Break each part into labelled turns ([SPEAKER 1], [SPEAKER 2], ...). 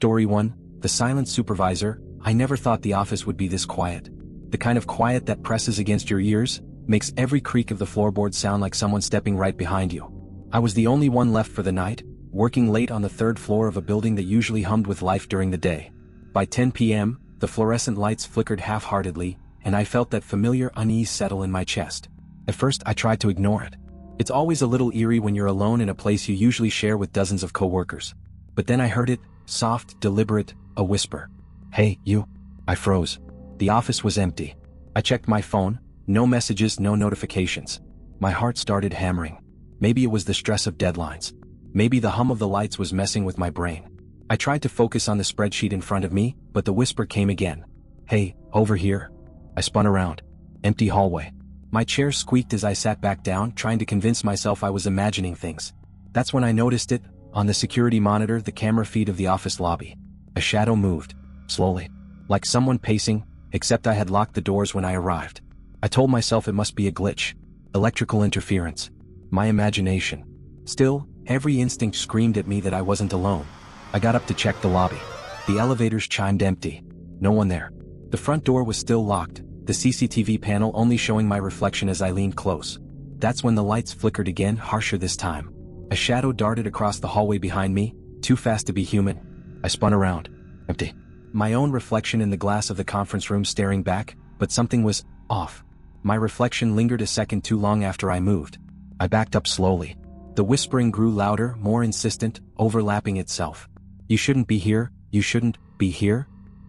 [SPEAKER 1] Story 1, The Silent Supervisor. I never thought the office would be this quiet. The kind of quiet that presses against your ears, makes every creak of the floorboard sound like someone stepping right behind you. I was the only one left for the night, working late on the third floor of a building that usually hummed with life during the day. By 10 p.m., the fluorescent lights flickered half-heartedly, and I felt that familiar unease settle in my chest. At first I tried to ignore it. It's always a little eerie when you're alone in a place you usually share with dozens of co-workers. But then I heard it, soft, deliberate, a whisper. "Hey, you." I froze. The office was empty. I checked my phone, no messages, no notifications. My heart started hammering. Maybe it was the stress of deadlines. Maybe the hum of the lights was messing with my brain. I tried to focus on the spreadsheet in front of me, but the whisper came again. "Hey, over here." I spun around. Empty hallway. My chair squeaked as I sat back down, trying to convince myself I was imagining things. That's when I noticed it, on the security monitor, the camera feed of the office lobby. A shadow moved, slowly, like someone pacing, except I had locked the doors when I arrived. I told myself it must be a glitch, electrical interference, my imagination. Still, every instinct screamed at me that I wasn't alone. I got up to check the lobby. The elevators chimed empty. No one there. The front door was still locked, the CCTV panel only showing my reflection as I leaned close. That's when the lights flickered again, harsher this time. A shadow darted across the hallway behind me, too fast to be human. I spun around. Empty. My own reflection in the glass of the conference room staring back, but something was off. My reflection lingered a second too long after I moved. I backed up slowly. The whispering grew louder, more insistent, overlapping itself. "You shouldn't be here, you shouldn't be here."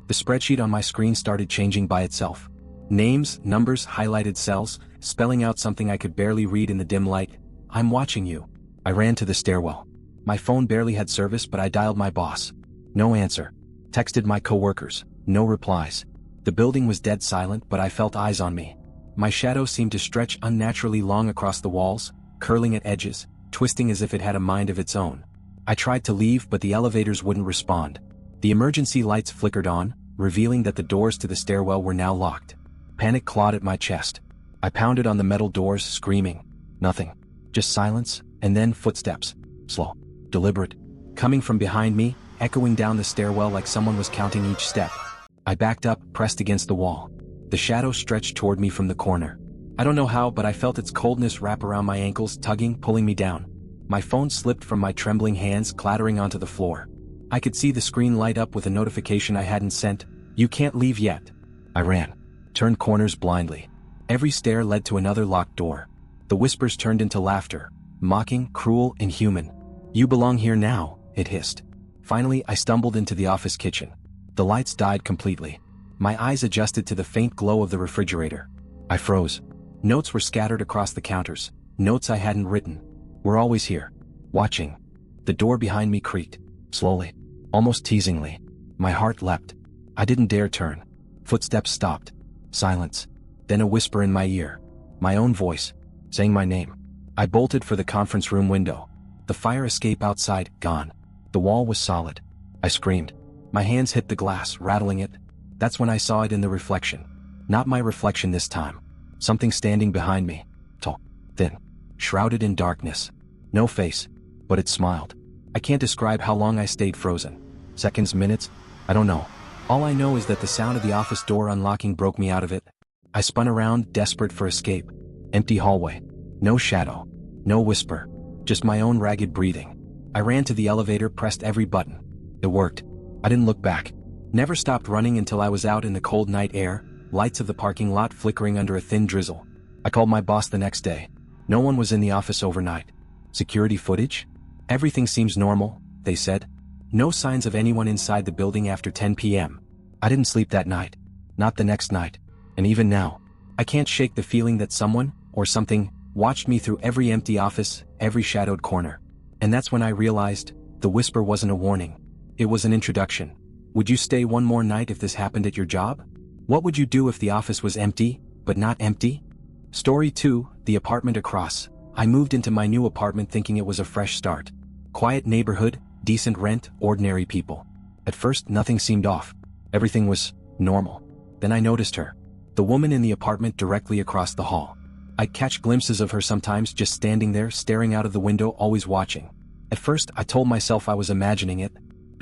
[SPEAKER 1] The spreadsheet on my screen started changing by itself. Names, numbers, highlighted cells, spelling out something I could barely read in the dim light. "I'm watching you." I ran to the stairwell. My phone barely had service, but I dialed my boss. No answer. Texted my coworkers. No replies. The building was dead silent, but I felt eyes on me. My shadow seemed to stretch unnaturally long across the walls, curling at edges, twisting as if it had a mind of its own. I tried to leave, but the elevators wouldn't respond. The emergency lights flickered on, revealing that the doors to the stairwell were now locked. Panic clawed at my chest. I pounded on the metal doors, screaming. Nothing. Just silence, and then footsteps. Slow. Deliberate. Coming from behind me, echoing down the stairwell like someone was counting each step. I backed up, pressed against the wall. The shadow stretched toward me from the corner. I don't know how, but I felt its coldness wrap around my ankles, tugging, pulling me down. My phone slipped from my trembling hands, clattering onto the floor. I could see the screen light up with a notification I hadn't sent. "You can't leave yet." I ran. Turned corners blindly. Every stair led to another locked door. The whispers turned into laughter. Mocking, cruel, inhuman. "You belong here now," it hissed. Finally, I stumbled into the office kitchen. The lights died completely. My eyes adjusted to the faint glow of the refrigerator. I froze. Notes were scattered across the counters. Notes I hadn't written. "We're always here. Watching." The door behind me creaked. Slowly. Almost teasingly. My heart leapt. I didn't dare turn. Footsteps stopped. Silence. Then a whisper in my ear. My own voice. Saying my name. I bolted for the conference room window. The fire escape outside, gone. The wall was solid. I screamed. My hands hit the glass, rattling it. That's when I saw it in the reflection. Not my reflection this time. Something standing behind me. Tall. Thin. Shrouded in darkness. No face. But it smiled. I can't describe how long I stayed frozen. Seconds, minutes? I don't know. All I know is that the sound of the office door unlocking broke me out of it. I spun around, desperate for escape. Empty hallway. No shadow. No whisper. Just my own ragged breathing. I ran to the elevator, pressed every button. It worked. I didn't look back. Never stopped running until I was out in the cold night air, lights of the parking lot flickering under a thin drizzle. I called my boss the next day. No one was in the office overnight. Security footage? Everything seems normal, they said. No signs of anyone inside the building after 10 p.m. I didn't sleep that night. Not the next night. And even now, I can't shake the feeling that someone, or something, watched me through every empty office, every shadowed corner. And that's when I realized, the whisper wasn't a warning. It was an introduction. Would you stay one more night if this happened at your job? What would you do if the office was empty, but not empty? Story 2, The Apartment Across. I moved into my new apartment thinking it was a fresh start. Quiet neighborhood, decent rent, ordinary people. At first, nothing seemed off. Everything was normal. Then I noticed her. The woman in the apartment directly across the hall. I'd catch glimpses of her sometimes, just standing there, staring out of the window, always watching. At first, I told myself I was imagining it.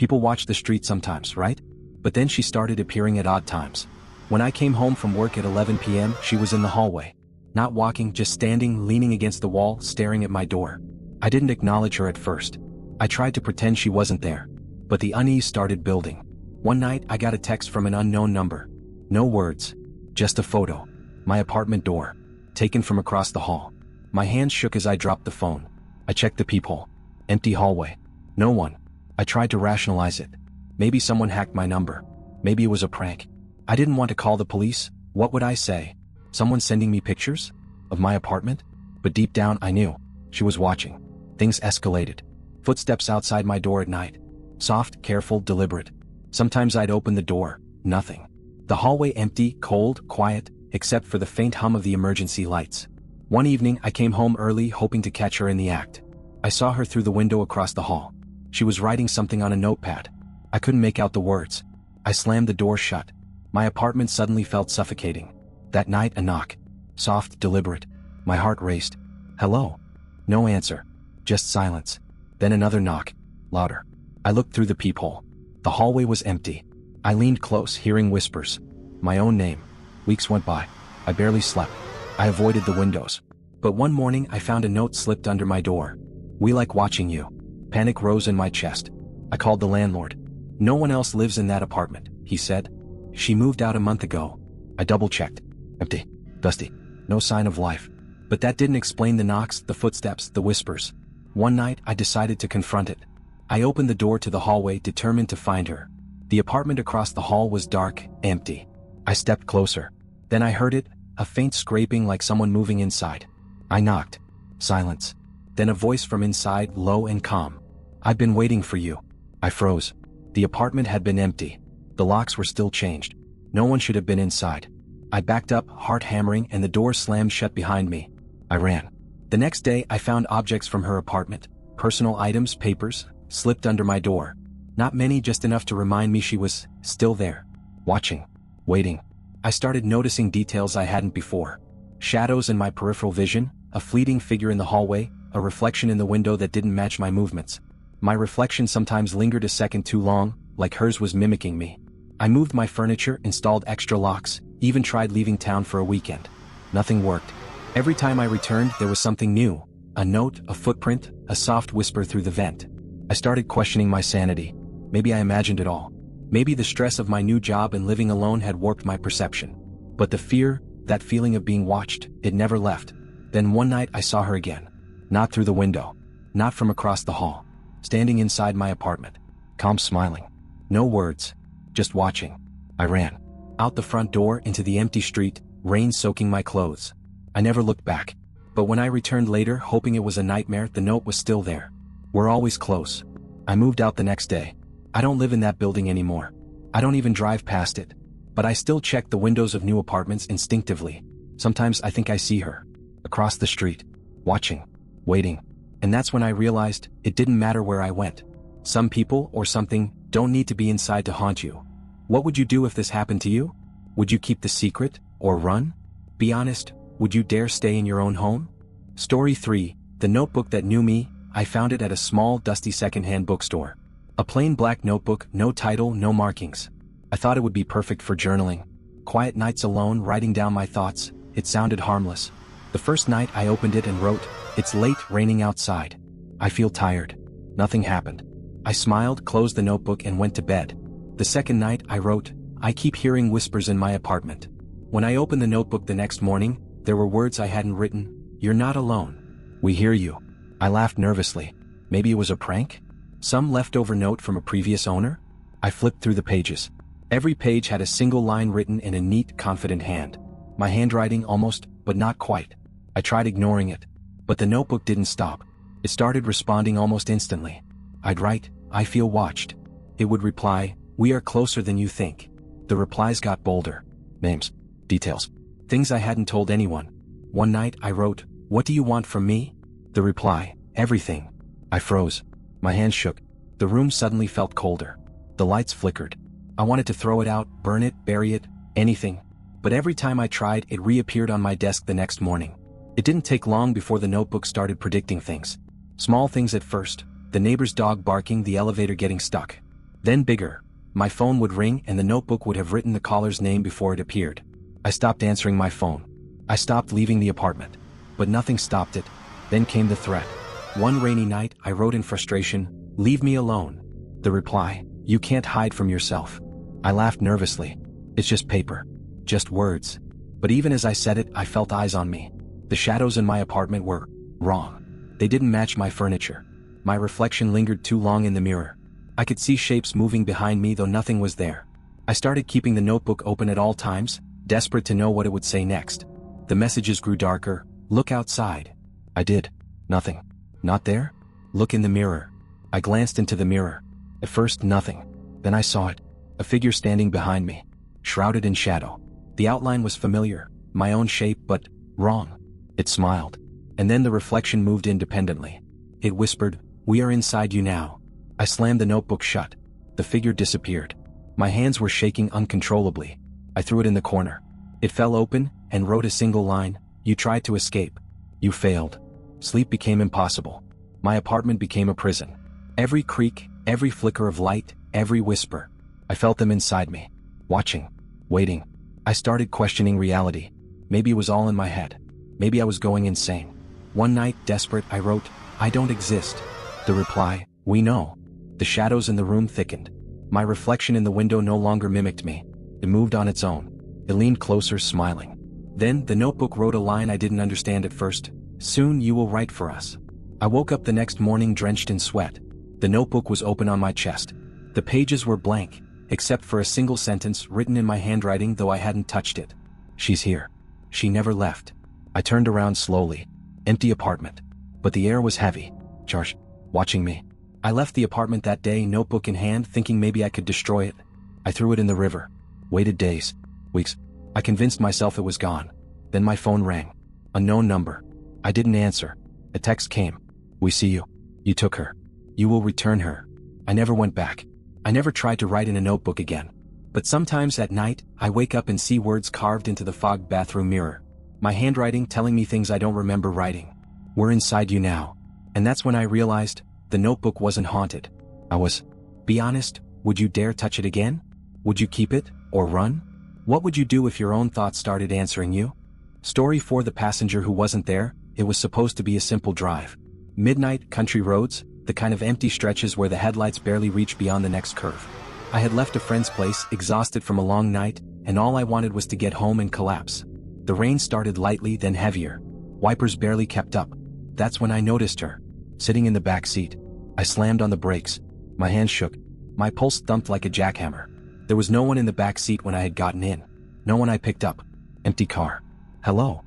[SPEAKER 1] People watch the street sometimes, right? But then she started appearing at odd times. When I came home from work at 11 p.m., she was in the hallway. Not walking, just standing, leaning against the wall, staring at my door. I didn't acknowledge her at first. I tried to pretend she wasn't there. But the unease started building. One night, I got a text from an unknown number. No words. Just a photo. My apartment door. Taken from across the hall. My hands shook as I dropped the phone. I checked the peephole. Empty hallway. No one. I tried to rationalize it. Maybe someone hacked my number. Maybe it was a prank. I didn't want to call the police. What would I say? Someone sending me pictures? Of my apartment? But deep down I knew. She was watching. Things escalated. Footsteps outside my door at night. Soft, careful, deliberate. Sometimes I'd open the door. Nothing. The hallway empty, cold, quiet, except for the faint hum of the emergency lights. One evening I came home early hoping to catch her in the act. I saw her through the window across the hall. She was writing something on a notepad. I couldn't make out the words. I slammed the door shut. My apartment suddenly felt suffocating. That night a knock. Soft, deliberate. My heart raced. Hello? No answer. Just silence. Then another knock. Louder. I looked through the peephole. The hallway was empty. I leaned close, hearing whispers. My own name. Weeks went by. I barely slept. I avoided the windows. But one morning I found a note slipped under my door. We like watching you. Panic rose in my chest. I called the landlord. No one else lives in that apartment, he said. She moved out a month ago. I double-checked. Empty. Dusty. No sign of life. But that didn't explain the knocks, the footsteps, the whispers. One night, I decided to confront it. I opened the door to the hallway, determined to find her. The apartment across the hall was dark, empty. I stepped closer. Then I heard it, a faint scraping like someone moving inside. I knocked. Silence. Then a voice from inside, low and calm. I've been waiting for you. I froze. The apartment had been empty. The locks were still changed. No one should have been inside. I backed up, heart hammering, and the door slammed shut behind me. I ran. The next day, I found objects from her apartment. Personal items, papers, slipped under my door. Not many, just enough to remind me she was still there. Watching. Waiting. I started noticing details I hadn't before. Shadows in my peripheral vision, a fleeting figure in the hallway, a reflection in the window that didn't match my movements. My reflection sometimes lingered a second too long, like hers was mimicking me. I moved my furniture, installed extra locks, even tried leaving town for a weekend. Nothing worked. Every time I returned, there was something new. A note, a footprint, a soft whisper through the vent. I started questioning my sanity. Maybe I imagined it all. Maybe the stress of my new job and living alone had warped my perception. But the fear, that feeling of being watched, it never left. Then one night I saw her again. Not through the window. Not from across the hall. Standing inside my apartment. Calm, smiling. No words. Just watching. I ran. Out the front door into the empty street, rain soaking my clothes. I never looked back. But when I returned later, hoping it was a nightmare, the note was still there. We're always close. I moved out the next day. I don't live in that building anymore. I don't even drive past it. But I still check the windows of new apartments instinctively. Sometimes I think I see her. Across the street. Watching. Waiting. And that's when I realized it didn't matter where I went. Some people, or something, don't need to be inside to haunt you. What would you do if this happened to you? Would you keep the secret, or run? Be honest, would you dare stay in your own home? Story 3, The Notebook That Knew Me. I found it at a small, dusty secondhand bookstore. A plain black notebook, no title, no markings. I thought it would be perfect for journaling. Quiet nights alone, writing down my thoughts. It sounded harmless. The first night I opened it and wrote, "It's late, raining outside. I feel tired." Nothing happened. I smiled, closed the notebook and went to bed. The second night I wrote, "I keep hearing whispers in my apartment." When I opened the notebook the next morning, there were words I hadn't written. "You're not alone. We hear you." I laughed nervously. Maybe it was a prank? Some leftover note from a previous owner? I flipped through the pages. Every page had a single line written in a neat, confident hand. My handwriting almost, but not quite. I tried ignoring it. But the notebook didn't stop. It started responding almost instantly. I'd write, "I feel watched." It would reply, "We are closer than you think." The replies got bolder. Names. Details. Things I hadn't told anyone. One night I wrote, "What do you want from me?" The reply, "Everything." I froze. My hands shook. The room suddenly felt colder. The lights flickered. I wanted to throw it out, burn it, bury it, anything. But every time I tried, it reappeared on my desk the next morning. It didn't take long before the notebook started predicting things. Small things at first. The neighbor's dog barking, the elevator getting stuck. Then bigger. My phone would ring and the notebook would have written the caller's name before it appeared. I stopped answering my phone. I stopped leaving the apartment. But nothing stopped it. Then came the threat. One rainy night, I wrote in frustration, "Leave me alone." The reply, "You can't hide from yourself." I laughed nervously. It's just paper. Just words. But even as I said it, I felt eyes on me. The shadows in my apartment were wrong. They didn't match my furniture. My reflection lingered too long in the mirror. I could see shapes moving behind me though nothing was there. I started keeping the notebook open at all times, desperate to know what it would say next. The messages grew darker. "Look outside." I did. Nothing. Not there? "Look in the mirror." I glanced into the mirror. At first, nothing. Then I saw it. A figure standing behind me. Shrouded in shadow. The outline was familiar. My own shape, but wrong. It smiled. And then the reflection moved independently. It whispered, "We are inside you now." I slammed the notebook shut. The figure disappeared. My hands were shaking uncontrollably. I threw it in the corner. It fell open and wrote a single line, "You tried to escape. You failed." Sleep became impossible. My apartment became a prison. Every creak, every flicker of light, every whisper. I felt them inside me. Watching. Waiting. I started questioning reality. Maybe it was all in my head. Maybe I was going insane. One night, desperate, I wrote, "I don't exist." The reply, "We know." The shadows in the room thickened. My reflection in the window no longer mimicked me. It moved on its own. It leaned closer, smiling. Then, the notebook wrote a line I didn't understand at first. "Soon you will write for us." I woke up the next morning drenched in sweat. The notebook was open on my chest. The pages were blank, except for a single sentence written in my handwriting though I hadn't touched it. "She's here. She never left." I turned around slowly. Empty apartment. But the air was heavy. Charged. Watching me. I left the apartment that day, notebook in hand, thinking maybe I could destroy it. I threw it in the river. Waited days. Weeks. I convinced myself it was gone. Then my phone rang. Unknown number. I didn't answer. A text came. "We see you. You took her. You will return her." I never went back. I never tried to write in a notebook again. But sometimes at night, I wake up and see words carved into the fogged bathroom mirror. My handwriting telling me things I don't remember writing. "We're inside you now." And that's when I realized, the notebook wasn't haunted. I was. Be honest, would you dare touch it again? Would you keep it, or run? What would you do if your own thoughts started answering you? Story 4: The passenger who wasn't there. It was supposed to be a simple drive. Midnight, country roads, the kind of empty stretches where the headlights barely reach beyond the next curve. I had left a friend's place, exhausted from a long night, and all I wanted was to get home and collapse. The rain started lightly, then heavier. Wipers barely kept up. That's when I noticed her, sitting in the back seat. I slammed on the brakes. My hands shook. My pulse thumped like a jackhammer. There was no one in the back seat when I had gotten in. No one I picked up. Empty car. "Hello?"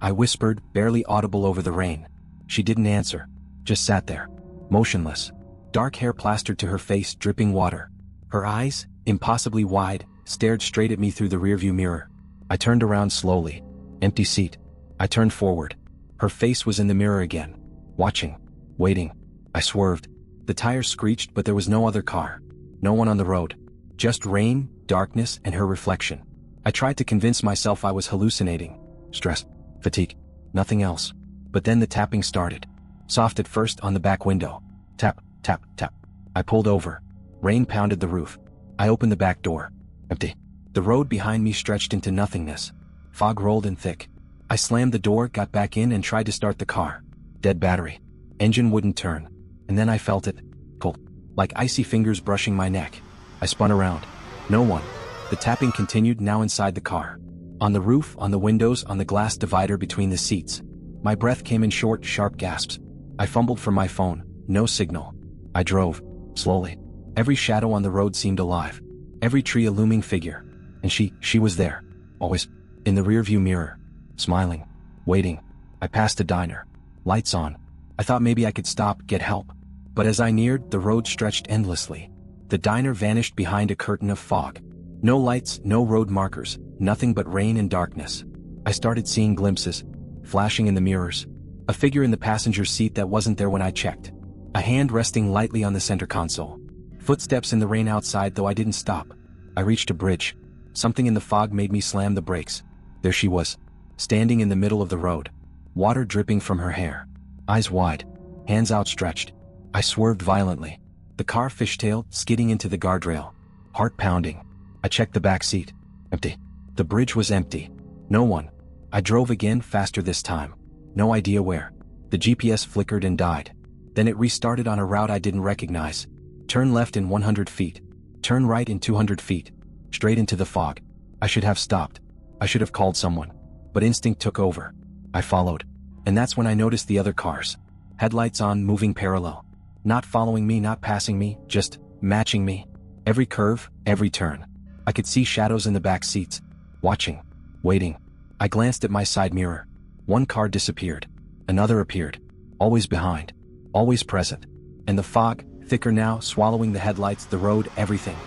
[SPEAKER 1] I whispered, barely audible over the rain. She didn't answer. Just sat there. Motionless. Dark hair plastered to her face, dripping water. Her eyes, impossibly wide, stared straight at me through the rearview mirror. I turned around slowly. Empty seat. I turned forward. Her face was in the mirror again. Watching. Waiting. I swerved. The tires screeched, but there was no other car. No one on the road. Just rain, darkness, and her reflection. I tried to convince myself I was hallucinating. Stress. Fatigue. Nothing else. But then the tapping started. Soft at first on the back window. Tap, tap, tap. I pulled over. Rain pounded the roof. I opened the back door. Empty. The road behind me stretched into nothingness. Fog rolled in thick. I slammed the door, got back in, and tried to start the car. Dead battery. Engine wouldn't turn. And then I felt it. Cold. Like icy fingers brushing my neck. I spun around. No one. The tapping continued, now inside the car. On the roof, on the windows, on the glass divider between the seats. My breath came in short, sharp gasps. I fumbled for my phone. No signal. I drove. Slowly. Every shadow on the road seemed alive. Every tree a looming figure. And she was there. Always. In the rearview mirror. Smiling. Waiting. I passed a diner. Lights on. I thought maybe I could stop, get help. But as I neared, the road stretched endlessly. The diner vanished behind a curtain of fog. No lights, no road markers, nothing but rain and darkness. I started seeing glimpses. Flashing in the mirrors. A figure in the passenger seat that wasn't there when I checked. A hand resting lightly on the center console. Footsteps in the rain outside, though I didn't stop. I reached a bridge. Something in the fog made me slam the brakes. There she was. Standing in the middle of the road. Water dripping from her hair. Eyes wide. Hands outstretched. I swerved violently. The car fishtailed, skidding into the guardrail. Heart pounding. I checked the back seat. Empty. The bridge was empty. No one. I drove again, faster this time. No idea where. The GPS flickered and died. Then it restarted on a route I didn't recognize. Turn left in 100 feet. Turn right in 200 feet. Straight into the fog. I should have stopped. I should have called someone. But instinct took over. I followed. And that's when I noticed the other cars. Headlights on, moving parallel. Not following me, not passing me, just matching me. Every curve, every turn. I could see shadows in the back seats. Watching. Waiting. I glanced at my side mirror. One car disappeared. Another appeared. Always behind. Always present. And the fog, thicker now, swallowing the headlights, the road, everything.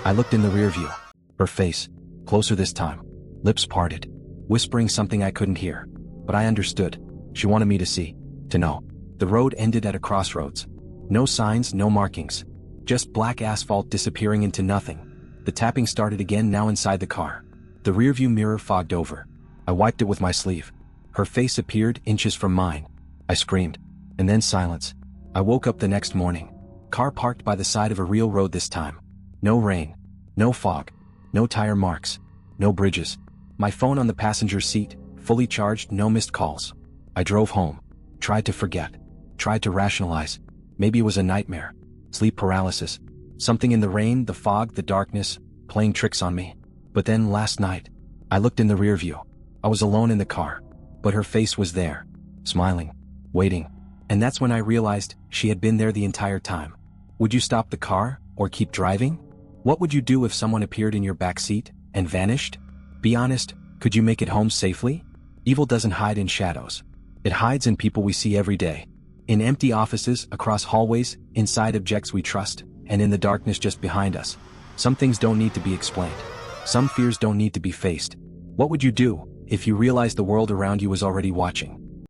[SPEAKER 1] I looked in the rear view. Her face. Closer this time. Lips parted. Whispering something I couldn't hear. But I understood. She wanted me to see. To know. The road ended at a crossroads. No signs, no markings. Just black asphalt disappearing into nothing. The tapping started again, now inside the car. The rearview mirror fogged over. I wiped it with my sleeve. Her face appeared, inches from mine. I screamed. And then silence. I woke up the next morning. Car parked by the side of a real road this time. No rain. No fog. No tire marks. No bridges. My phone on the passenger seat, fully charged, no missed calls. I drove home. Tried to forget. Tried to rationalize. Maybe it was a nightmare. Sleep paralysis. Something in the rain, the fog, the darkness, playing tricks on me. But then last night, I looked in the rear view. I was alone in the car. But her face was there. Smiling. Waiting. And that's when I realized she had been there the entire time. Would you stop the car, or keep driving? What would you do if someone appeared in your back seat and vanished? Be honest, could you make it home safely? Evil doesn't hide in shadows. It hides in people we see every day. In empty offices, across hallways, inside objects we trust, and in the darkness just behind us. Some things don't need to be explained. Some fears don't need to be faced. What would you do if you realized the world around you was already watching?